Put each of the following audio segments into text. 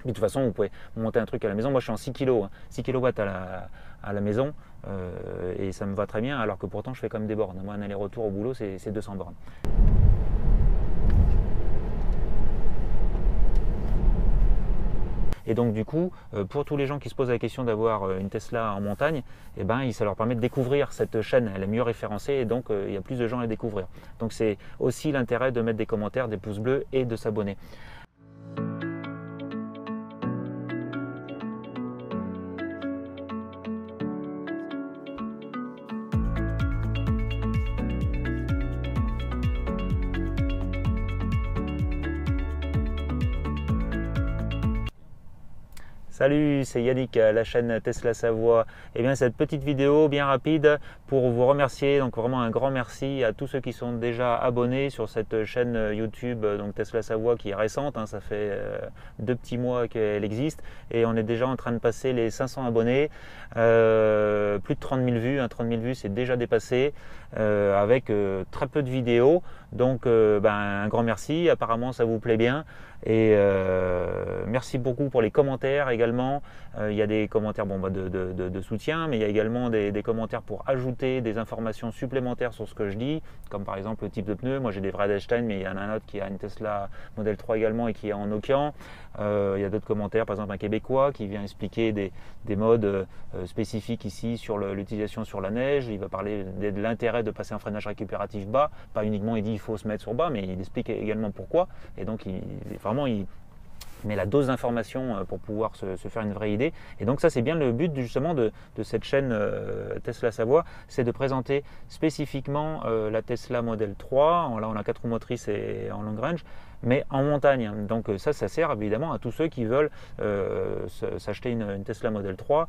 De toute façon, vous pouvez monter un truc à la maison. Moi, je suis en 6 kg, 6 kW à la maison, et ça me va très bien, alors que pourtant, je fais quand même des bornes. Moi, un aller-retour au boulot, c'est 200 bornes. Et donc du coup, pour tous les gens qui se posent la question d'avoir une Tesla en montagne, eh ben, ça leur permet de découvrir cette chaîne. Elle est mieux référencée et donc il y a plus de gens à la découvrir. Donc c'est aussi l'intérêt de mettre des commentaires, des pouces bleus et de s'abonner. Salut, c'est Yannick, la chaîne Tesla Savoie. Et bien cette petite vidéo bien rapide pour vous remercier, donc vraiment un grand merci à tous ceux qui sont déjà abonnés sur cette chaîne YouTube, donc Tesla Savoie, qui est récente, hein, ça fait 2 petits mois qu'elle existe et on est déjà en train de passer les 500 abonnés, plus de 30 000 vues, 30 000 vues c'est déjà dépassé, avec très peu de vidéos, donc un grand merci, apparemment ça vous plaît bien. Et merci beaucoup pour les commentaires également. Il y a des commentaires de soutien, mais il y a également des commentaires pour ajouter des informations supplémentaires sur ce que je dis, comme par exemple le type de pneu. Moi j'ai des Vredestein, mais il y en a un autre qui a une Tesla Model 3 également et qui est en Nokian. Il y a d'autres commentaires, par exemple un Québécois qui vient expliquer des modes spécifiques ici sur l'utilisation sur la neige. Il va parler de l'intérêt de passer un freinage récupératif bas, pas uniquement il dit il faut se mettre sur bas, mais il explique également pourquoi. Et donc il met la dose d'information pour pouvoir se faire une vraie idée. Et donc ça c'est bien le but justement de cette chaîne Tesla Savoie, c'est de présenter spécifiquement la Tesla Model 3, là on a 4 roues motrices et en long range, mais en montagne. Donc ça sert évidemment à tous ceux qui veulent s'acheter une Tesla Model 3,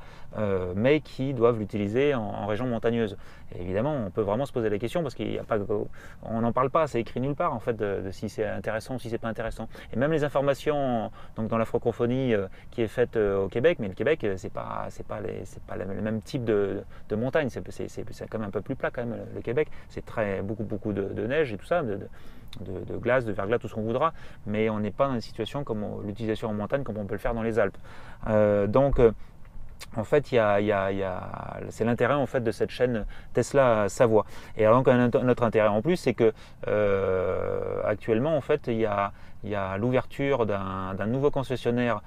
mais qui doivent l'utiliser en région montagneuse. Et évidemment, on peut vraiment se poser la question parce qu'il n'y a pas, on n'en parle pas, c'est écrit nulle part en fait de si c'est intéressant ou si c'est pas intéressant. Et même les informations donc dans la francophonie qui est faite au Québec, mais le Québec c'est pas le même type de montagne, c'est quand même un peu plus plat quand même le Québec. C'est beaucoup de neige et tout ça. De glace, de verglas, tout ce qu'on voudra, mais on n'est pas dans une situation comme l'utilisation en montagne comme on peut le faire dans les Alpes. En fait, c'est l'intérêt en fait de cette chaîne Tesla Savoie. Et alors, un autre intérêt en plus, c'est que actuellement, en fait, il y a l'ouverture d'un nouveau concessionnaire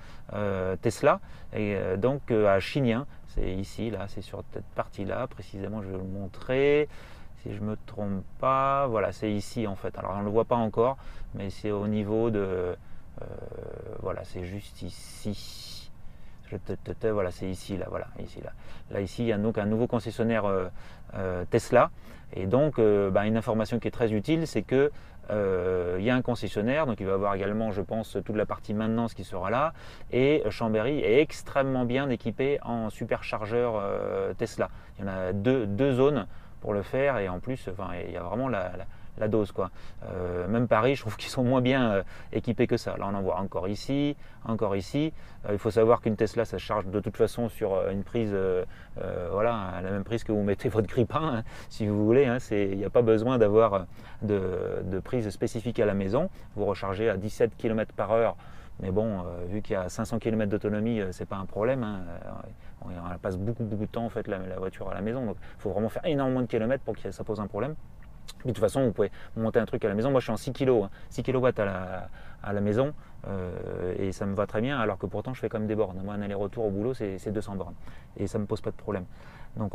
Tesla, et donc à Chignin. C'est ici, là, c'est sur cette partie-là, précisément, je vais vous le montrer. Si je ne me trompe pas, voilà, c'est ici en fait. Alors on ne le voit pas encore, mais c'est au niveau de... voilà, c'est juste ici. Voilà, c'est ici, là, voilà, ici, là. Là, ici, il y a donc un nouveau concessionnaire Tesla. Et donc, une information qui est très utile, c'est que il y a un concessionnaire, donc il va y avoir également, je pense, toute la partie maintenance qui sera là. Et Chambéry est extrêmement bien équipé en superchargeur Tesla. Il y en a deux zones pour le faire, et en plus il y a vraiment la dose quoi. Même Paris, je trouve qu'ils sont moins bien équipés que ça. Là on en voit encore ici. Il faut savoir qu'une Tesla ça se charge de toute façon sur une prise, voilà, la même prise que vous mettez votre grippin, hein, si vous voulez, hein. Il n'y a pas besoin d'avoir de prise spécifique à la maison. Vous rechargez à 17 km/h. Mais bon, vu qu'il y a 500 km d'autonomie, c'est pas un problème, hein. On passe beaucoup de temps en fait la voiture à la maison, donc il faut vraiment faire énormément de kilomètres pour que ça pose un problème. Mais de toute façon, vous pouvez monter un truc à la maison. Moi, je suis en 6 kg, 6 kW à la maison, et ça me va très bien, alors que pourtant, je fais quand même des bornes. Moi, un aller-retour au boulot, c'est 200 bornes, et ça me pose pas de problème. Donc,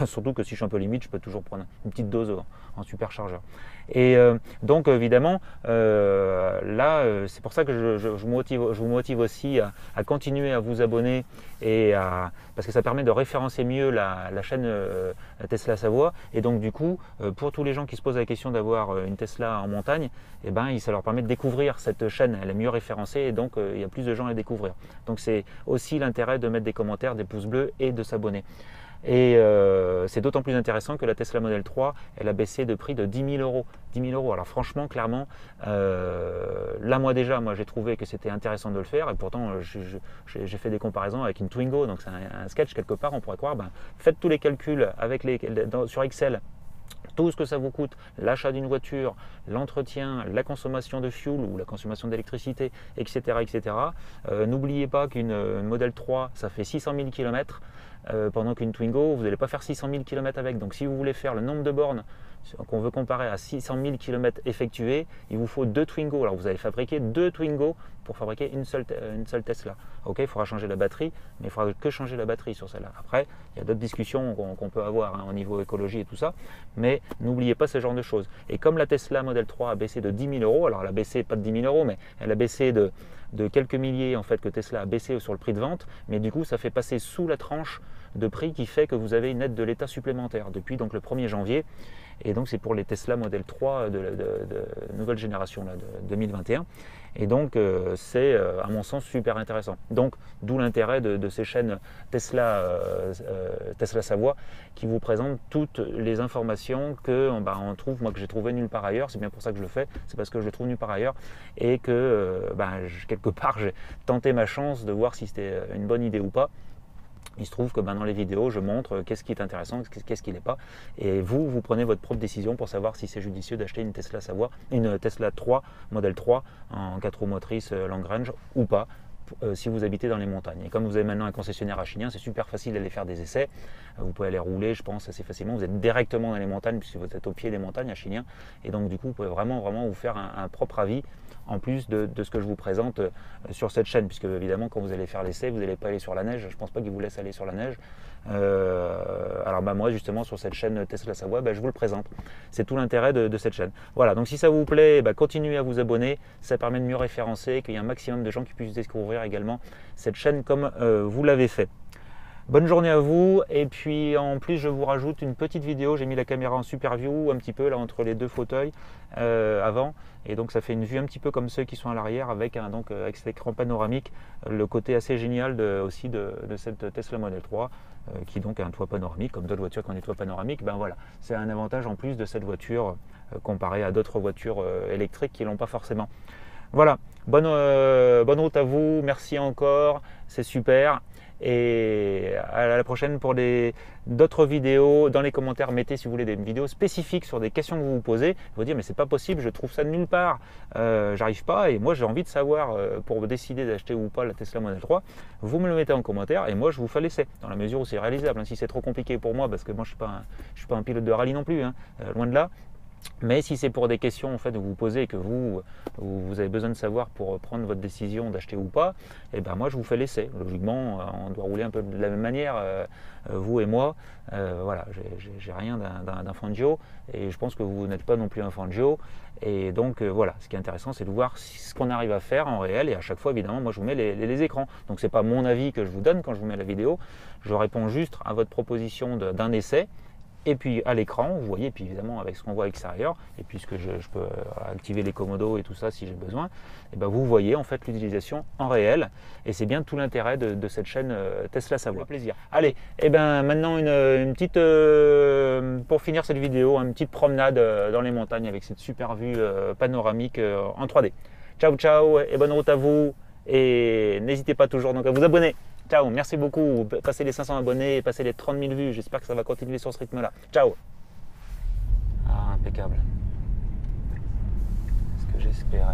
surtout que si je suis un peu limite, je peux toujours prendre une petite dose en superchargeur. Et donc, évidemment, là, c'est pour ça que je vous motive aussi à continuer à vous abonner, parce que ça permet de référencer mieux la chaîne Tesla Savoie. Et donc, du coup, pour tous les gens qui se posent la question d'avoir une Tesla en montagne, eh ben, ça leur permet de découvrir cette chaîne. Elle est mieux référencée et donc il y a plus de gens à la découvrir. Donc, c'est aussi l'intérêt de mettre des commentaires, des pouces bleus et de s'abonner. Et c'est d'autant plus intéressant que la Tesla Model 3, elle a baissé de prix de 10 000 euros. 10 000 euros. Alors franchement, clairement, là moi j'ai trouvé que c'était intéressant de le faire, et pourtant j'ai fait des comparaisons avec une Twingo, donc c'est un sketch quelque part, on pourrait croire, faites tous les calculs avec sur Excel, tout ce que ça vous coûte, l'achat d'une voiture, l'entretien, la consommation de fuel ou la consommation d'électricité, etc. etc. N'oubliez pas qu'une Model 3, ça fait 600 000 km, pendant qu'une Twingo, vous n'allez pas faire 600 000 km avec. Donc si vous voulez faire le nombre de bornes qu'on veut comparer à 600 000 km effectués, il vous faut 2 Twingo. Alors vous allez fabriquer 2 Twingo pour fabriquer une seule Tesla. Ok, il faudra changer la batterie, mais il ne faudra que changer la batterie sur celle-là. Après, il y a d'autres discussions qu'on peut avoir au niveau écologie et tout ça, mais n'oubliez pas ce genre de choses. Et comme la Tesla Model 3 a baissé de 10 000 euros, alors elle a baissé pas de 10 000 euros, mais elle a baissé de quelques milliers en fait que Tesla a baissé sur le prix de vente, mais du coup ça fait passer sous la tranche de prix qui fait que vous avez une aide de l'État supplémentaire depuis donc le 1er janvier. Et donc c'est pour les Tesla Model 3 de nouvelle génération là, de 2021. Et donc c'est à mon sens super intéressant. Donc d'où l'intérêt de ces chaînes Tesla Savoie qui vous présentent toutes les informations que on trouve, moi que j'ai trouvé nulle part ailleurs. C'est bien pour ça que je le fais, c'est parce que je le trouve nulle part ailleurs et que quelque part j'ai tenté ma chance de voir si c'était une bonne idée ou pas. Il se trouve que dans les vidéos, je montre qu'est-ce qui est intéressant, qu'est-ce qui n'est pas. Et vous prenez votre propre décision pour savoir si c'est judicieux d'acheter une Tesla Savoie, une Tesla 3, Model 3 en 4 roues motrices long range ou pas, si vous habitez dans les montagnes. Et comme vous avez maintenant un concessionnaire à Chignin, c'est super facile d'aller faire des essais. Vous pouvez aller rouler, je pense, assez facilement. Vous êtes directement dans les montagnes puisque vous êtes au pied des montagnes à Chignin. Et donc du coup, vous pouvez vraiment vous faire un propre avis en plus de ce que je vous présente sur cette chaîne, puisque évidemment quand vous allez faire l'essai, vous n'allez pas aller sur la neige. Je ne pense pas qu'ils vous laissent aller sur la neige. Alors moi justement sur cette chaîne Tesla Savoie, je vous le présente. C'est tout l'intérêt de cette chaîne. Voilà, donc si ça vous plaît, continuez à vous abonner. Ça permet de mieux référencer, qu'il y ait un maximum de gens qui puissent découvrir également cette chaîne comme vous l'avez fait. Bonne journée à vous, et puis en plus je vous rajoute une petite vidéo. J'ai mis la caméra en super view un petit peu là entre les deux fauteuils avant, et donc ça fait une vue un petit peu comme ceux qui sont à l'arrière avec cet écran panoramique, le côté assez génial aussi de cette Tesla Model 3 qui donc a un toit panoramique comme d'autres voitures qui ont des toits panoramiques. Voilà, c'est un avantage en plus de cette voiture comparé à d'autres voitures électriques qui l'ont pas forcément. Voilà, bonne route à vous, merci encore, c'est super. Et à la prochaine pour d'autres vidéos. Dans les commentaires, mettez si vous voulez des vidéos spécifiques sur des questions que vous vous posez. Vous dire mais c'est pas possible, je trouve ça de nulle part, j'arrive pas, et moi j'ai envie de savoir pour décider d'acheter ou pas la Tesla Model 3. Vous me le mettez en commentaire et moi je vous fais l'essai dans la mesure où c'est réalisable. Si c'est trop compliqué pour moi, parce que moi je suis pas un pilote de rallye non plus, loin de là. Mais si c'est pour des questions en fait, que vous posez et que vous avez besoin de savoir pour prendre votre décision d'acheter ou pas, moi je vous fais l'essai. Logiquement, on doit rouler un peu de la même manière, vous et moi. Voilà, j'ai rien d'un Fangio et je pense que vous n'êtes pas non plus un Fangio. Et donc voilà, ce qui est intéressant, c'est de voir ce qu'on arrive à faire en réel. Et à chaque fois, évidemment, moi je vous mets les écrans. Donc c'est pas mon avis que je vous donne quand je vous mets la vidéo. Je réponds juste à votre proposition d'un essai. Et puis à l'écran, vous voyez, et puis évidemment avec ce qu'on voit à l'extérieur, et puisque je peux activer les commodos et tout ça si j'ai besoin, vous voyez en fait l'utilisation en réel, et c'est bien tout l'intérêt de cette chaîne Tesla Savoie. Plaisir. Allez, maintenant une petite, pour finir cette vidéo, une petite promenade dans les montagnes avec cette super vue panoramique en 3D. Ciao ciao et bonne route à vous, et n'hésitez pas toujours donc à vous abonner. Ciao, merci beaucoup. Passez les 500 abonnés, passez les 30 000 vues. J'espère que ça va continuer sur ce rythme-là. Ciao. Ah, impeccable. C'est ce que j'espérais.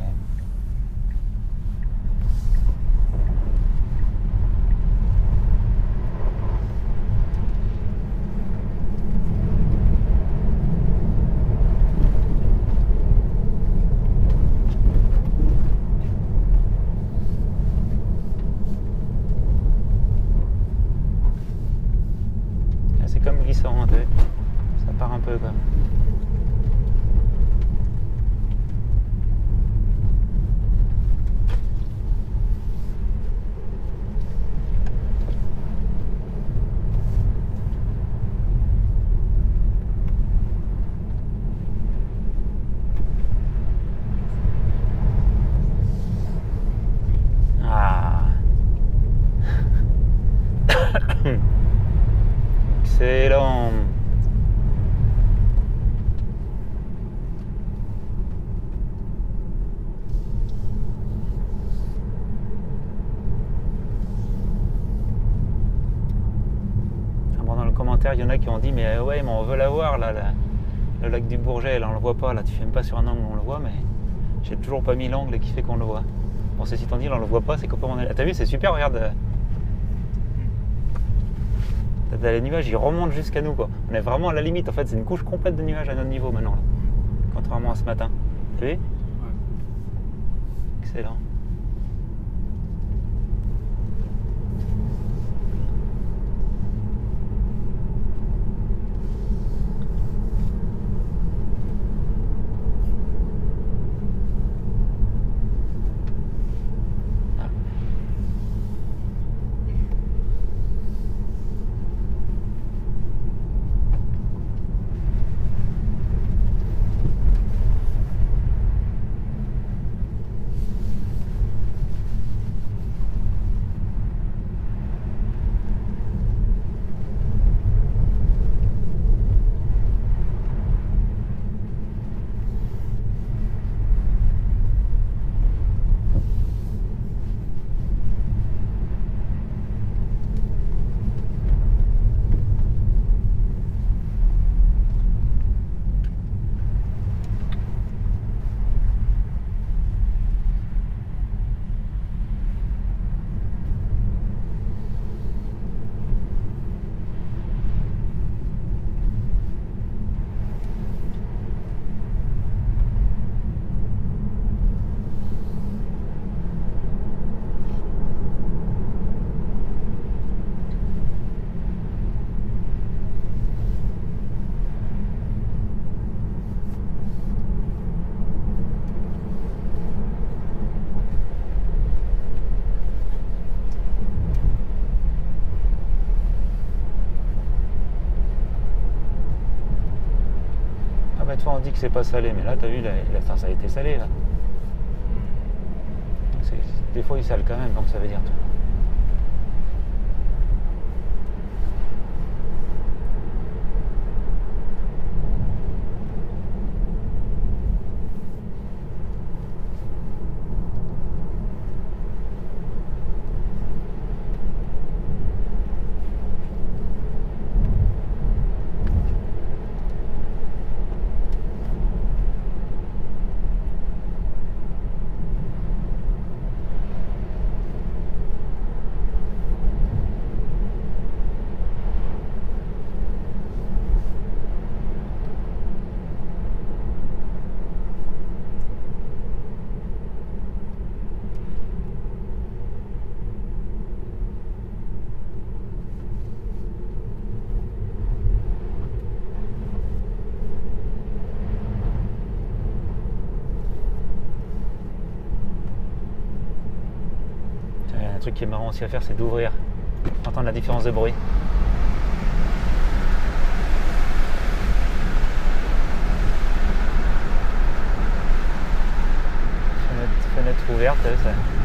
Comme glissant, ça part un peu comme. Ah. Excellent. Dans le commentaire, il y en a qui ont dit mais ouais, mais on veut la voir là. Le lac du Bourget, là on le voit pas, là tu fais même pas sur un angle où on le voit, mais j'ai toujours pas mis l'angle qui fait qu'on le voit. Bon, ceci étant dit, là on le voit pas, c'est quand on est là. T'as vu, c'est super, regarde. Les nuages ils remontent jusqu'à nous quoi. On est vraiment à la limite, en fait c'est une couche complète de nuages à notre niveau maintenant là. Contrairement à ce matin. T'as vu? Ouais. Excellent. Fois on dit que c'est pas salé, mais là t'as vu, ça a été salé là. Des fois il sale quand même, donc ça veut dire tout. Un truc qui est marrant aussi à faire, c'est d'ouvrir, entendre la différence de bruit. Fenêtre ouverte, ça.